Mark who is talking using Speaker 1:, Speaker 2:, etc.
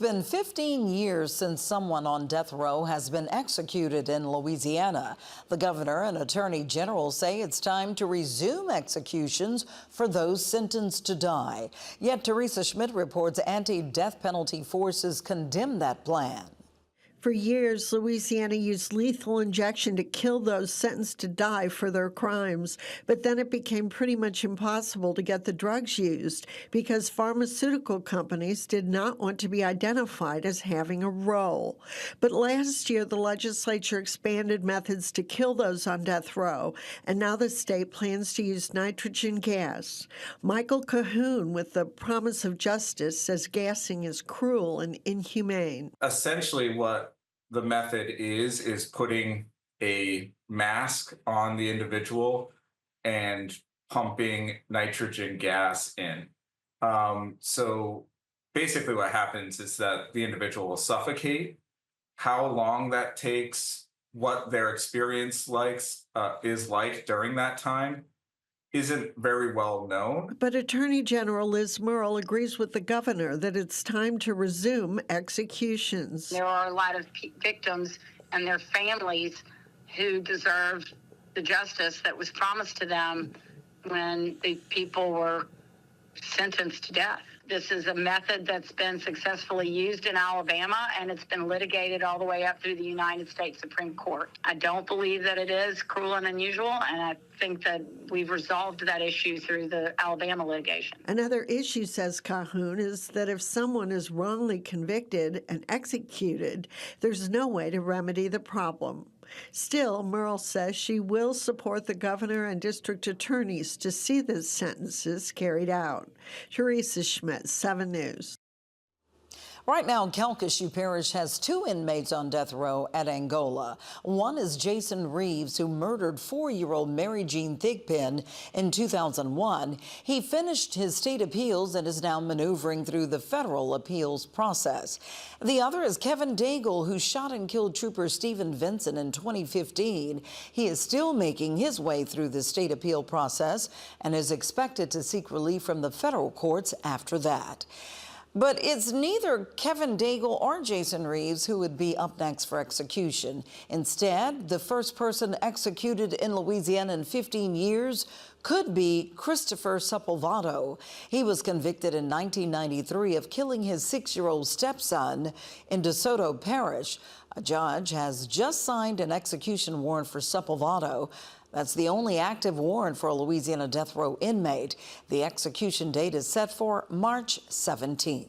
Speaker 1: Been 15 years since someone on death row has been executed in Louisiana. The governor and attorney general say it's time to resume executions for those sentenced to die. Yet Teresa Schmidt reports anti-death penalty forces condemn that plan.
Speaker 2: For years, Louisiana used lethal injection to kill those sentenced to die for their crimes. But then it became pretty much impossible to get the drugs used because pharmaceutical companies did not want to be identified as having a role. But last year, the legislature expanded methods to kill those on death row, and now the state plans to use nitrogen gas. Michael Cahoon with the Promise of Justice says gassing is cruel and inhumane.
Speaker 3: Essentially, what the method is putting a mask on the individual and pumping nitrogen gas in. So basically what happens is that the individual will suffocate. How long that takes, what their experience is like during that time isn't very well known.
Speaker 2: But Attorney General Liz Murrill agrees with the governor that it's time to resume executions.
Speaker 4: There are a lot of victims and their families who deserve the justice that was promised to them when the people were sentenced to death. This is a method that's been successfully used in Alabama, and it's been litigated all the way up through the United States Supreme Court. I don't believe that it is cruel and unusual, and I think that we've resolved that issue through the Alabama litigation.
Speaker 2: Another issue, says Cahoon, is that if someone is wrongly convicted and executed, there's no way to remedy the problem. Still, Murrill says she will support the governor and district attorneys to see the sentences carried out. Teresa Schmidt, 7 News.
Speaker 1: Right now, Calcasieu Parish has 2 inmates on death row at Angola. One is Jason Reeves, who murdered 4-year-old Mary Jean Thigpen in 2001. He finished his state appeals and is now maneuvering through the federal appeals process. The other is Kevin Daigle, who shot and killed Trooper Stephen Vincent in 2015. He is still making his way through the state appeal process and is expected to seek relief from the federal courts after that. But it's neither Kevin Daigle or Jason Reeves who would be up next for execution. Instead, the first person executed in Louisiana in 15 years could be Christopher Sepulvado. He was convicted in 1993 of killing his 6-year-old stepson in DeSoto Parish. A judge has just signed an execution warrant for Sepulvado. That's the only active warrant for a Louisiana death row inmate. The execution date is set for March 17th.